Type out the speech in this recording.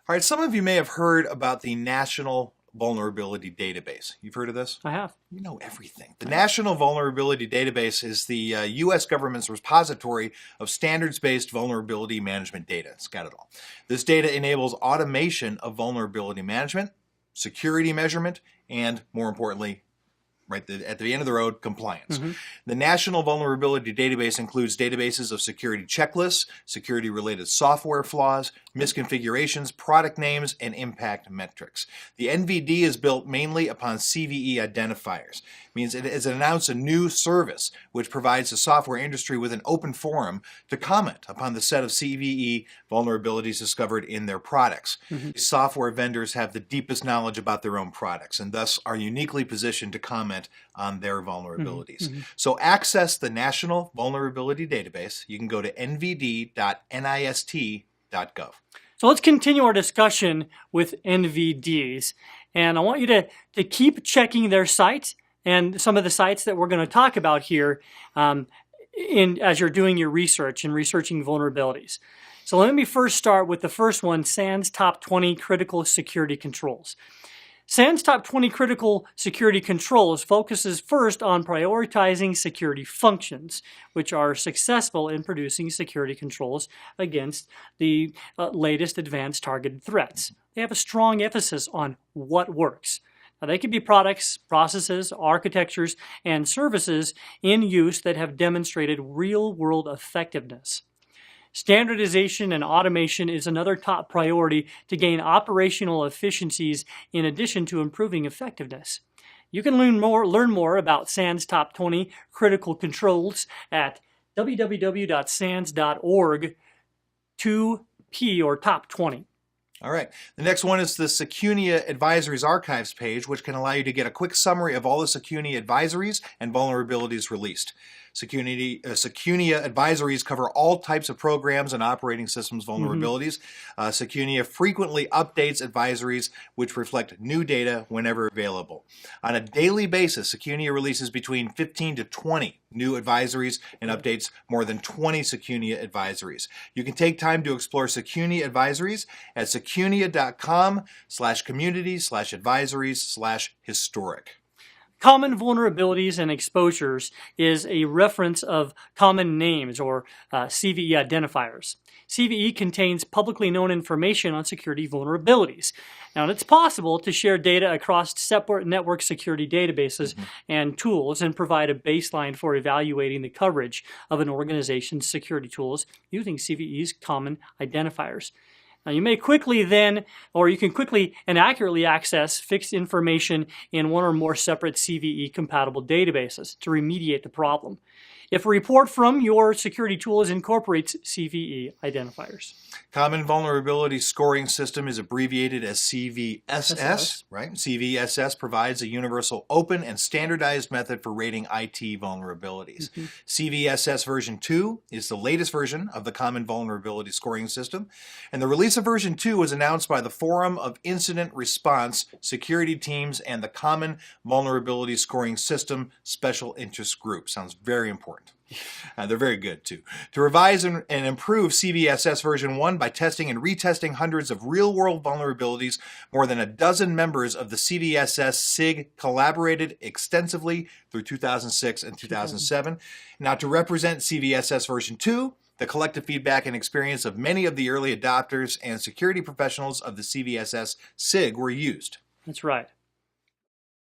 All right, some of you may have heard about the National Vulnerability Database. You've heard of this? I have. You know everything. The National Vulnerability Database is the U.S. government's repository of standards-based vulnerability management data. It's got it all. This data enables automation of vulnerability management, security measurement, and, more importantly, at the end of the road, compliance. The National Vulnerability Database includes databases of security checklists, security-related software flaws, misconfigurations, product names, and impact metrics. The NVD is built mainly upon CVE identifiers. It means it has announced a new service which provides the software industry with an open forum to comment upon the set of CVE vulnerabilities discovered in their products. Software vendors have the deepest knowledge about their own products and thus are uniquely positioned to comment on their vulnerabilities. So access the National Vulnerability Database. You can go to nvd.nist.gov. So let's continue our discussion with NVDs. And I want you to keep checking their site and some of the sites that we're going to talk about here as you're doing your research and researching vulnerabilities. So let me first start with the first one, SANS Top 20 Critical Security Controls. SANS Top 20 Critical Security Controls focuses first on prioritizing security functions, which are successful in producing security controls against the latest advanced targeted threats. They have a strong emphasis on what works. Now, they could be products, processes, architectures, and services in use that have demonstrated real-world effectiveness. Standardization and automation is another top priority to gain operational efficiencies in addition to improving effectiveness. You can learn more about SANS Top 20 Critical Controls at www.sans.org 2P or Top 20. All right. The next one is the Secunia Advisories Archives page, which can allow you to get a quick summary of all the Secunia advisories and vulnerabilities released. Secunia advisories cover all types of programs and operating systems vulnerabilities. Secunia frequently updates advisories which reflect new data whenever available. On a daily basis, Secunia releases between 15 to 20 new advisories and updates more than 20 Secunia advisories. You can take time to explore Secunia advisories at secunia.com/community/advisories/historic. Common vulnerabilities and exposures is a reference of common names or CVE identifiers. CVE contains publicly known information on security vulnerabilities. Now, it's possible to share data across separate network security databases and tools and provide a baseline for evaluating the coverage of an organization's security tools using CVE's common identifiers. Now, you can quickly and accurately access fixed information in one or more separate CVE-compatible databases to remediate the problem. If a report from your security tools incorporates CVE identifiers. Common Vulnerability Scoring System is abbreviated as CVSS, right? CVSS provides a universal, open, and standardized method for rating IT vulnerabilities. CVSS version 2 is the latest version of the Common Vulnerability Scoring System, and the release of version 2 was announced by the Forum of Incident Response Security Teams and the Common Vulnerability Scoring System Special Interest Group. Sounds very important. They're very good, too. To revise and improve CVSS version 1 by testing and retesting hundreds of real-world vulnerabilities, more than a dozen members of the CVSS SIG collaborated extensively through 2006 and 2007. Now, to represent CVSS version 2, the collective feedback and experience of many of the early adopters and security professionals of the CVSS SIG were used. That's right.